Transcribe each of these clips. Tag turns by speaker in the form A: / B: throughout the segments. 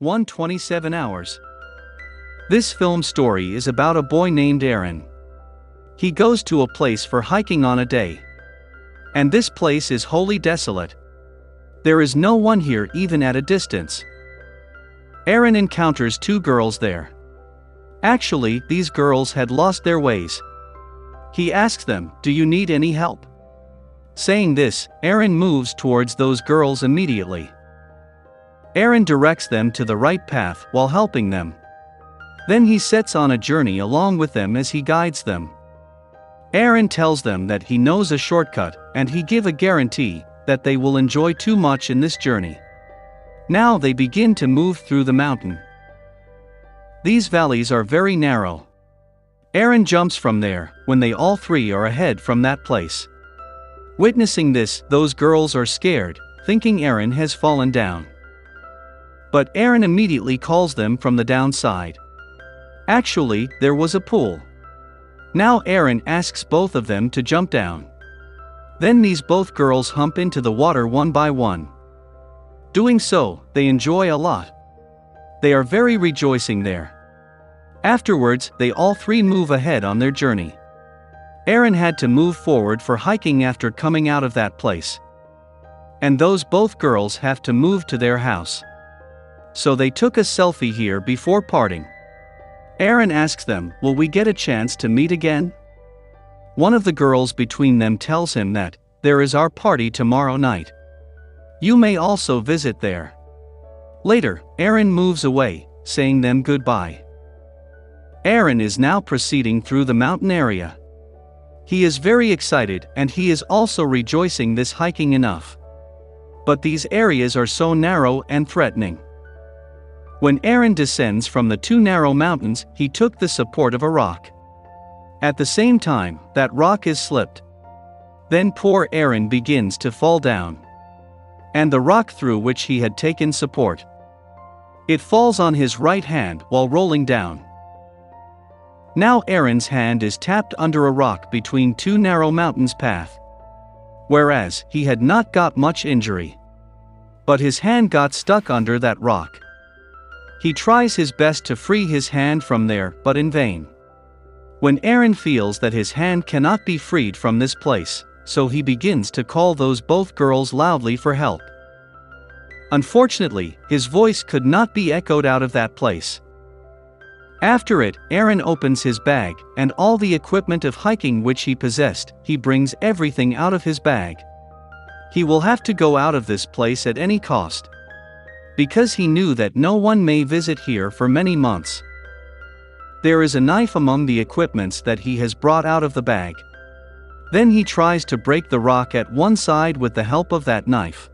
A: 1:27 hours. This film story is about a boy named Aron. He goes to a place for hiking on a day. And this place is wholly desolate. There is no one here even at a distance. Aron encounters two girls there. Actually, these girls had lost their ways. He asks them, "Do you need any help?" Saying this, Aron moves towards those girls immediately. Aron directs them to the right path while helping them. Then he sets on a journey along with them as he guides them. Aron tells them that he knows a shortcut, and he gives a guarantee that they will enjoy too much in this journey. Now they begin to move through the mountain. These valleys are very narrow. Aron jumps from there when they all three are ahead from that place. Witnessing this, those girls are scared, thinking Aron has fallen down. But Aron immediately calls them from the downside. Actually, there was a pool. Now Aron asks both of them to jump down. Then these both girls hump into the water one by one. Doing so, they enjoy a lot. They are very rejoicing there. Afterwards, they all three move ahead on their journey. Aron had to move forward for hiking after coming out of that place. And those both girls have to move to their house. So they took a selfie here before parting. Aron asks them, "Will we get a chance to meet again?" One of the girls between them tells him that, "There is our party tomorrow night. You may also visit there." Later, Aron moves away, saying them goodbye. Aron is now proceeding through the mountain area. He is very excited and he is also rejoicing this hiking enough. But these areas are so narrow and threatening. When Aron descends from the two narrow mountains, he took the support of a rock. At the same time, that rock is slipped. Then poor Aron begins to fall down. And the rock through which he had taken support, it falls on his right hand while rolling down. Now Aron's hand is tapped under a rock between two narrow mountains path. Whereas, he had not got much injury. But his hand got stuck under that rock. He tries his best to free his hand from there, but in vain. When Aron feels that his hand cannot be freed from this place, so he begins to call those both girls loudly for help. Unfortunately, his voice could not be echoed out of that place. After it, Aron opens his bag, and all the equipment of hiking which he possessed, he brings everything out of his bag. He will have to go out of this place at any cost. Because he knew that no one may visit here for many months. There is a knife among the equipments that he has brought out of the bag. Then he tries to break the rock at one side with the help of that knife.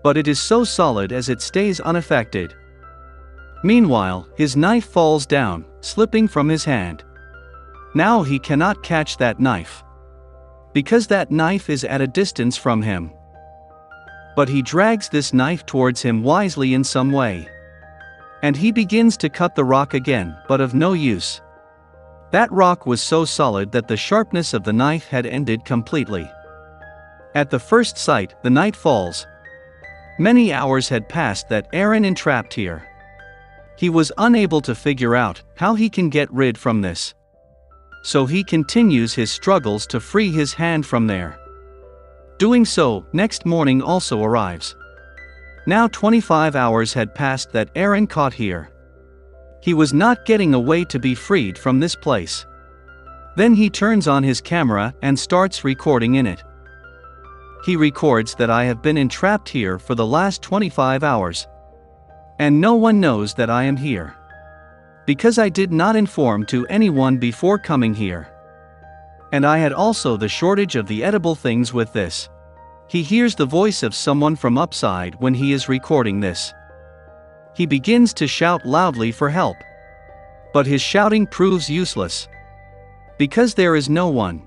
A: But it is so solid as it stays unaffected. Meanwhile, his knife falls down, slipping from his hand. Now he cannot catch that knife. Because that knife is at a distance from him. But he drags this knife towards him wisely in some way. And he begins to cut the rock again, but of no use. That rock was so solid that the sharpness of the knife had ended completely. At the first sight, the night falls. Many hours had passed that Aron entrapped here. He was unable to figure out how he can get rid from this. So he continues his struggles to free his hand from there. Doing so, next morning also arrives. Now 25 hours had passed that Aron caught here. He was not getting a way to be freed from this place. Then he turns on his camera and starts recording in it. He records that I have been entrapped here for the last 25 hours. And no one knows that I am here. Because I did not inform to anyone before coming here. And I had also the shortage of the edible things with this. He hears the voice of someone from upside when he is recording this. He begins to shout loudly for help. But his shouting proves useless. Because there is no one.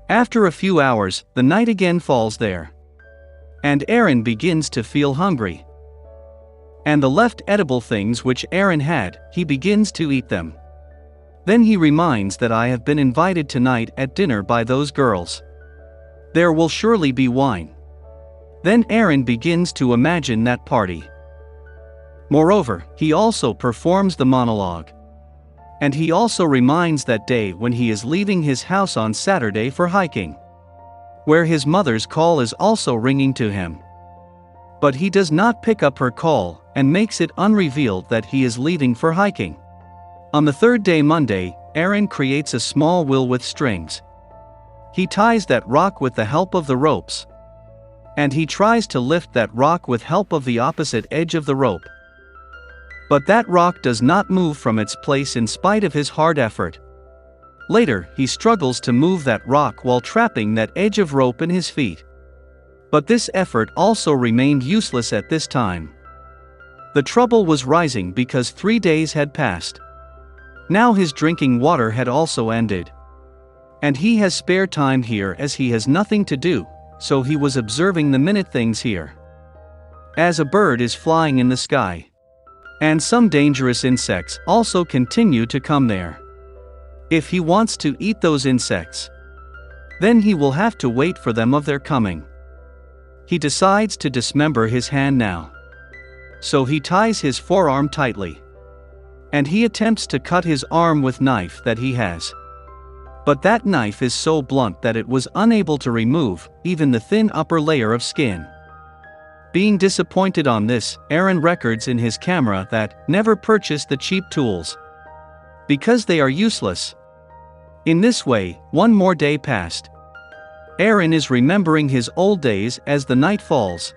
A: After a few hours, the night again falls there. And Aron begins to feel hungry. And the left edible things which Aron had, he begins to eat them. Then he reminds that I have been invited tonight at dinner by those girls. There will surely be wine. Then Aron begins to imagine that party. Moreover, he also performs the monologue. And he also reminds that day when he is leaving his house on Saturday for hiking, where his mother's call is also ringing to him. But he does not pick up her call, and makes it unrevealed that he is leaving for hiking. On the third day, Monday, Aron creates a small wheel with strings. He ties that rock with the help of the ropes. And he tries to lift that rock with help of the opposite edge of the rope. But that rock does not move from its place in spite of his hard effort. Later, he struggles to move that rock while trapping that edge of rope in his feet. But this effort also remained useless at this time. The trouble was rising because 3 days had passed. Now his drinking water had also ended. And he has spare time here as he has nothing to do, so he was observing the minute things here. As a bird is flying in the sky. And some dangerous insects also continue to come there. If he wants to eat those insects, then he will have to wait for them of their coming. He decides to dismember his hand now. So he ties his forearm tightly. And he attempts to cut his arm with knife that he has. But that knife is so blunt that it was unable to remove even the thin upper layer of skin. Being disappointed on this, Aron records in his camera that never purchase the cheap tools, because they are useless. In this way, 1 more day passed. Aron is remembering his old days as the night falls.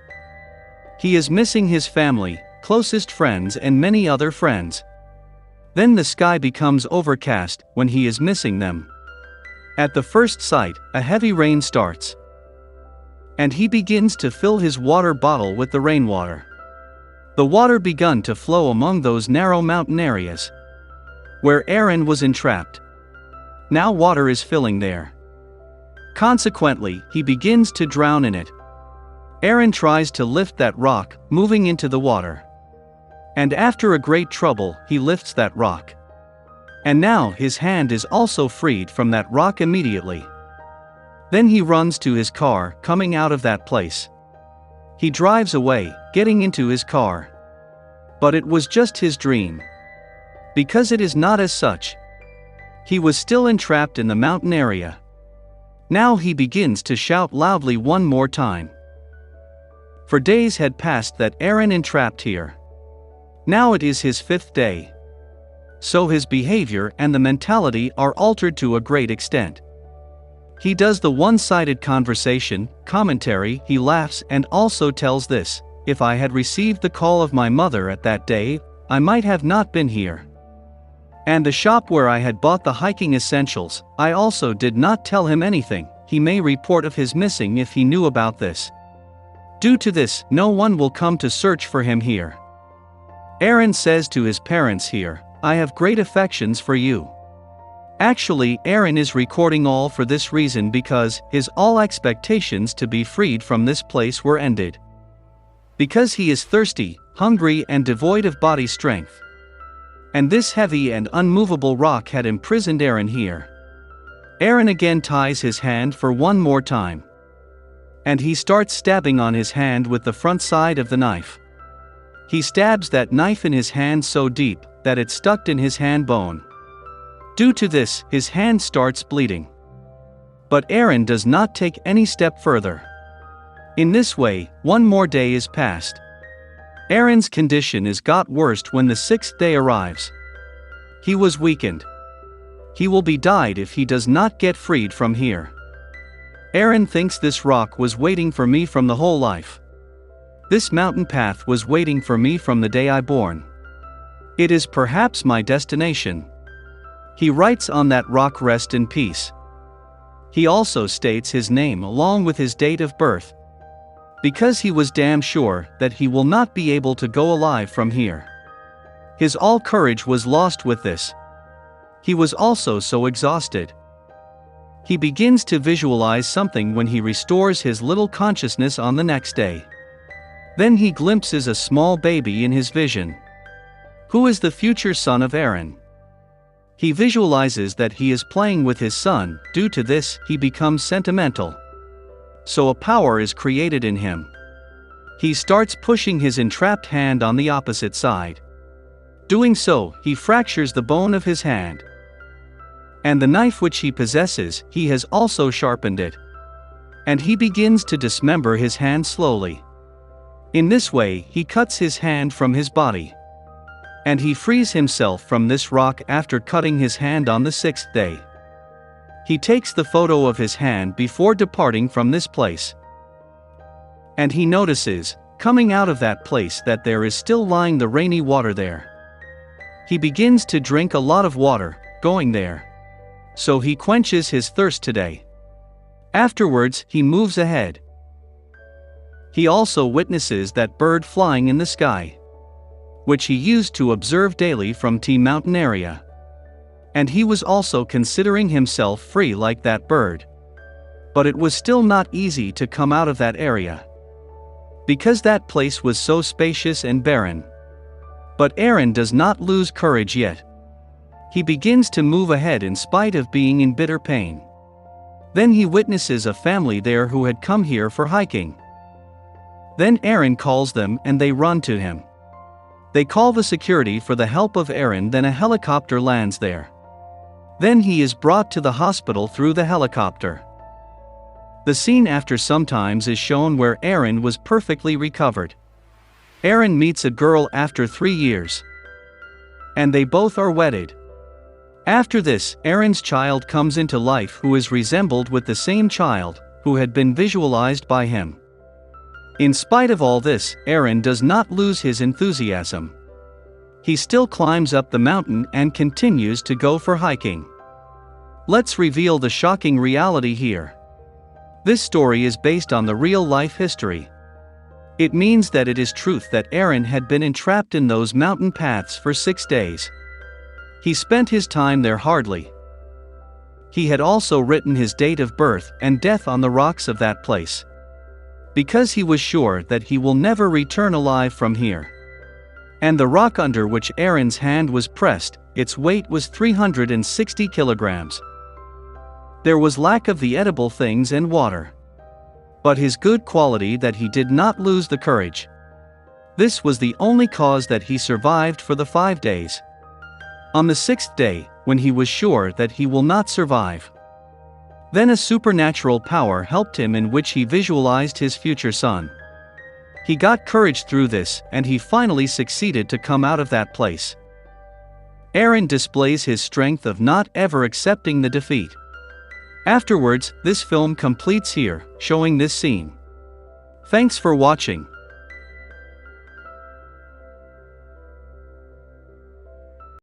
A: He is missing his family, closest friends and many other friends. Then the sky becomes overcast when he is missing them. At the first sight, a heavy rain starts. And he begins to fill his water bottle with the rainwater. The water begun to flow among those narrow mountain areas where Aron was entrapped. Now water is filling there. Consequently, he begins to drown in it. Aron tries to lift that rock, moving into the water. And after a great trouble, he lifts that rock. And now his hand is also freed from that rock immediately. Then he runs to his car, coming out of that place. He drives away, getting into his car. But it was just his dream. Because it is not as such. He was still entrapped in the mountain area. Now he begins to shout loudly 1 more time. For days had passed that Aron entrapped here. Now it is his 5th day. So his behavior and the mentality are altered to a great extent. He does the one-sided conversation, commentary, he laughs and also tells this: if I had received the call of my mother at that day, I might have not been here. And the shop where I had bought the hiking essentials, I also did not tell him anything. He may report of his missing if he knew about this. Due to this, no one will come to search for him here. Aron says to his parents here, I have great affections for you. Actually, Aron is recording all for this reason because his all expectations to be freed from this place were ended. Because he is thirsty, hungry and devoid of body strength. And this heavy and unmovable rock had imprisoned Aron here. Aron again ties his hand for 1 more time. And he starts stabbing on his hand with the front side of the knife. He stabs that knife in his hand so deep that it stuck in his hand bone. Due to this, his hand starts bleeding. But Aron does not take any step further. In this way, 1 more day is passed. Aron's condition is got worse when the 6th day arrives. He was weakened. He will be died if he does not get freed from here. Aron thinks this rock was waiting for me from the whole life. This mountain path was waiting for me from the day I born. It is perhaps my destination. He writes on that rock, rest in peace. He also states his name along with his date of birth. Because he was damn sure that he will not be able to go alive from here. His all courage was lost with this. He was also so exhausted. He begins to visualize something when he restores his little consciousness on the next day. Then he glimpses a small baby in his vision, who is the future son of Aron. He visualizes that he is playing with his son. Due to this, he becomes sentimental. So a power is created in him. He starts pushing his entrapped hand on the opposite side. Doing so, he fractures the bone of his hand. And the knife which he possesses, he has also sharpened it. And he begins to dismember his hand slowly. In this way, he cuts his hand from his body. And he frees himself from this rock after cutting his hand on the 6th day. He takes the photo of his hand before departing from this place. And he notices, coming out of that place, that there is still lying the rainy water there. He begins to drink a lot of water, going there. So he quenches his thirst today. Afterwards, he moves ahead. He also witnesses that bird flying in the sky, which he used to observe daily from T Mountain area. And he was also considering himself free like that bird. But it was still not easy to come out of that area, because that place was so spacious and barren. But Aron does not lose courage yet. He begins to move ahead in spite of being in bitter pain. Then he witnesses a family there who had come here for hiking. Then Aron calls them and they run to him. They call the security for the help of Aron, then a helicopter lands there. Then he is brought to the hospital through the helicopter. The scene after sometimes is shown where Aron was perfectly recovered. Aron meets a girl after 3 years. And they both are wedded. After this, Aron's child comes into life, who is resembled with the same child, who had been visualized by him. In spite of all this, Aron does not lose his enthusiasm. He still climbs up the mountain and continues to go for hiking. Let's reveal the shocking reality here. This story is based on the real-life history. It means that it is truth that Aron had been entrapped in those mountain paths for 6 days. He spent his time there hardly. He had also written his date of birth and death on the rocks of that place, because he was sure that he will never return alive from here. And the rock under which Aron's hand was pressed, its weight was 360 kilograms. There was lack of the edible things and water, but his good quality that he did not lose the courage. This was the only cause that he survived for the 5 days. On the 6th day, when he was sure that he will not survive, then a supernatural power helped him, in which he visualized his future son. He got courage through this, and he finally succeeded to come out of that place. Aron displays his strength of not ever accepting the defeat. Afterwards, this film completes here, showing this scene. Thanks for watching.